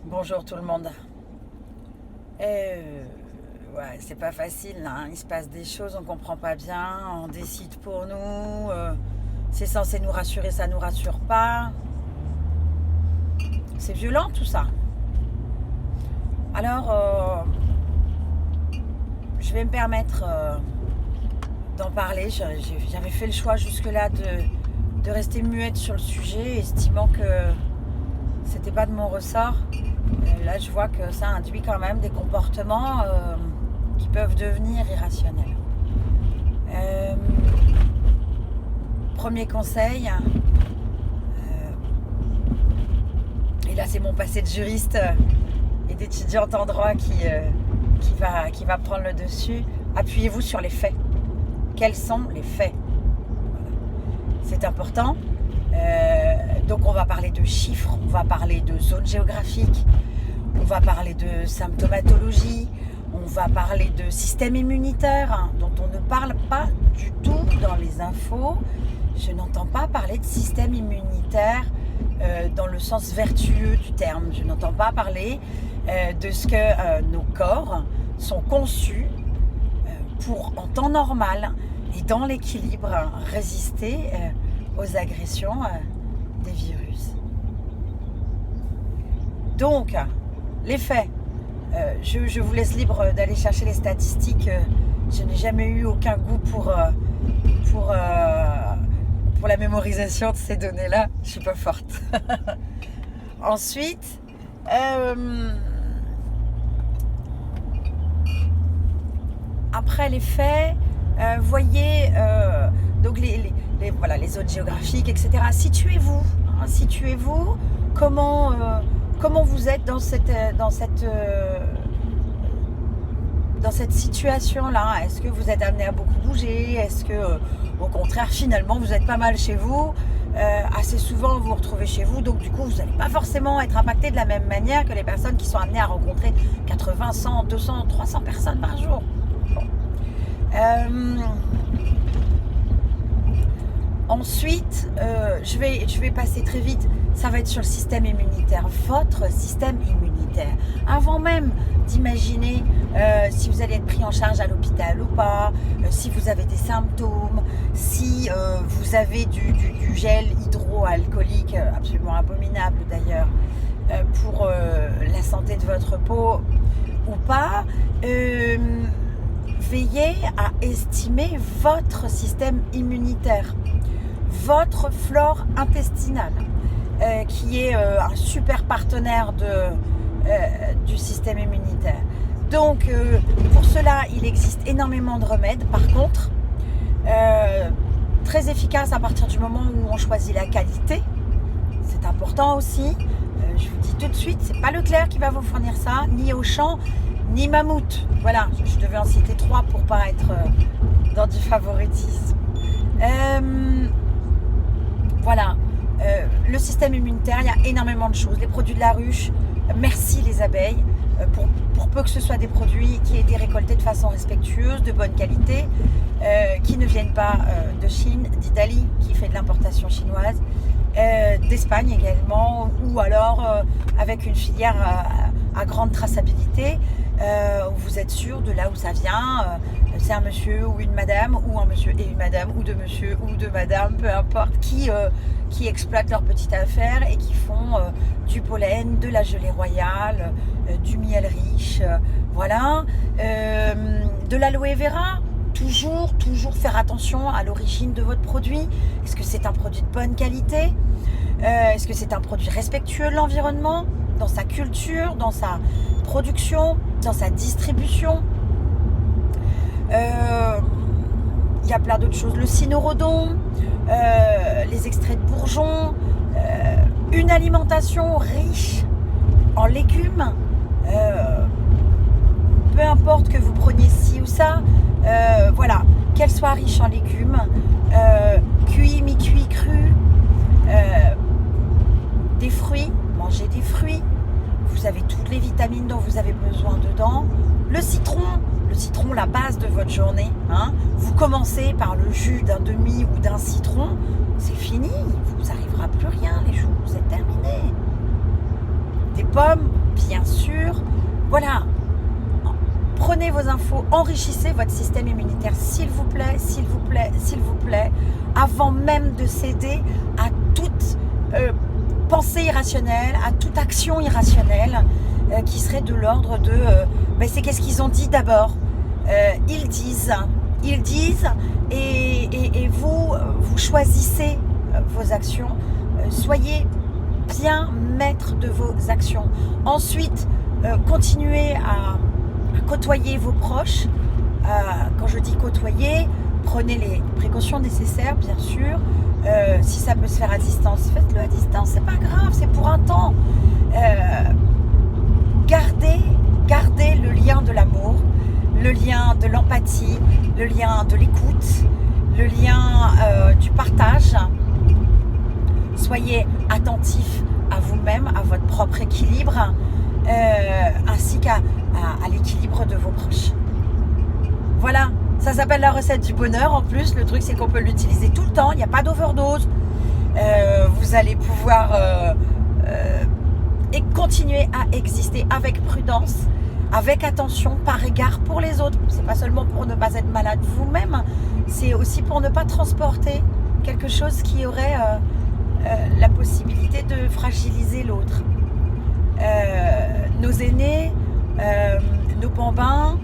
Bonjour tout le monde. Ouais, c'est pas facile, hein. Il se passe des choses, on comprend pas bien, on décide pour nous. C'est censé nous rassurer, ça nous rassure pas. C'est violent tout ça. Alors, je vais me permettre d'en parler. J'avais fait le choix jusque-là de rester muette sur le sujet, estimant que c'était pas de mon ressort. Là, je vois que ça induit quand même des comportements qui peuvent devenir irrationnels. Premier conseil, et là c'est mon passé de juriste et d'étudiante en droit qui va prendre le dessus. Appuyez-vous sur les faits. Quels sont les faits? Voilà. C'est important. Donc on va parler de chiffres, on va parler de zones géographiques, on va parler de symptomatologie, on va parler de système immunitaire, hein, dont on ne parle pas du tout dans les infos. Je n'entends pas parler de système immunitaire dans le sens vertueux du terme. Je n'entends pas parler de ce que nos corps sont conçus pour, en temps normal et dans l'équilibre, résister aux agressions des virus. Donc, les faits. Je vous laisse libre d'aller chercher les statistiques. Je n'ai jamais eu aucun goût pour la mémorisation de ces données-là. Je ne suis pas forte. Ensuite, après les faits, voyez donc les zones géographiques, etc. Situez-vous, hein, situez-vous. Comment vous êtes dans cette situation-là? Est-ce que vous êtes amené à beaucoup bouger? Est-ce que, au contraire, finalement, vous êtes pas mal chez vous? Assez souvent, vous vous retrouvez chez vous, donc du coup, vous n'allez pas forcément être impacté de la même manière que les personnes qui sont amenées à rencontrer 80, 100, 200, 300 personnes par jour. Bon. Ensuite, je vais passer très vite. Ça va être sur le système immunitaire, votre système immunitaire. Avant même d'imaginer si vous allez être pris en charge à l'hôpital ou pas, si vous avez des symptômes, si vous avez du gel hydroalcoolique, absolument abominable d'ailleurs, pour la santé de votre peau ou pas, veillez à estimer votre système immunitaire, votre flore intestinale, qui est un super partenaire du système immunitaire. Donc, pour cela, il existe énormément de remèdes. Par contre, très efficace à partir du moment où on choisit la qualité. C'est important aussi. Je vous dis tout de suite, c'est pas Leclerc qui va vous fournir ça, ni Auchan, ni Mammouth. Voilà, je devais en citer 3 pour pas être dans du favoritisme. Voilà, le système immunitaire, il y a énormément de choses. Les produits de la ruche, merci les abeilles, pour peu que ce soit des produits qui aient été récoltés de façon respectueuse, de bonne qualité, qui ne viennent pas de Chine, d'Italie, qui fait de l'importation chinoise, d'Espagne également, ou alors avec une filière à grande traçabilité, où vous êtes sûr de là où ça vient. C'est un monsieur ou une madame, ou un monsieur et une madame, ou deux monsieur ou deux madame, peu importe, qui exploitent leur petite affaire et qui font du pollen, de la gelée royale, du miel riche, voilà, de l'aloe vera. Toujours faire attention à l'origine de votre produit. Est-ce que c'est un produit de bonne qualité? Est-ce que c'est un produit respectueux de l'environnement, dans sa culture, dans sa production, dans sa distribution? Il y a plein d'autres choses. Le cynorhodon, les extraits de bourgeon, une alimentation riche en légumes, peu importe que vous preniez ci ou ça, voilà, qu'elle soit riche en légumes, cuit, mi-cuit, cru, des fruits, mangez des fruits, vous avez toutes les vitamines dont vous avez besoin dedans. Le citron, la base de votre journée, hein. Vous commencez par le jus d'un demi ou d'un citron, c'est fini, vous n'arrivera plus rien les jours, c'est terminé. Des pommes, bien sûr. Voilà. Prenez vos infos, enrichissez votre système immunitaire, s'il vous plaît, s'il vous plaît, s'il vous plaît, avant même de céder à toute pensée irrationnelle, à toute action irrationnelle qui serait de l'ordre de c'est qu'est-ce qu'ils ont dit d'abord. Ils disent et vous choisissez vos actions. Soyez bien maître de vos actions. Ensuite, continuez à côtoyer vos proches. Quand je dis côtoyer, prenez les précautions nécessaires, bien sûr. Si ça peut se faire à distance, faites-le à distance, c'est pas grave, c'est pour un temps. Gardez le lien de l'amour, le lien de l'empathie, le lien de l'écoute, le lien du partage. Soyez attentifs à vous-même, à votre propre équilibre, ainsi qu'à l'équilibre de vos proches. Voilà, ça s'appelle la recette du bonheur. En plus, le truc, c'est qu'on peut l'utiliser tout le temps. Il n'y a pas d'overdose. Vous allez pouvoir et continuer à exister avec prudence, avec attention, par égard pour les autres. C'est pas seulement pour ne pas être malade vous-même, c'est aussi pour ne pas transporter quelque chose qui aurait la possibilité de fragiliser l'autre. Nos aînés, nos bambins,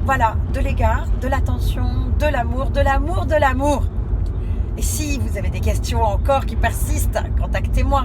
voilà, de l'égard, de l'attention, de l'amour, de l'amour, de l'amour. Et si vous avez des questions encore qui persistent, contactez-moi.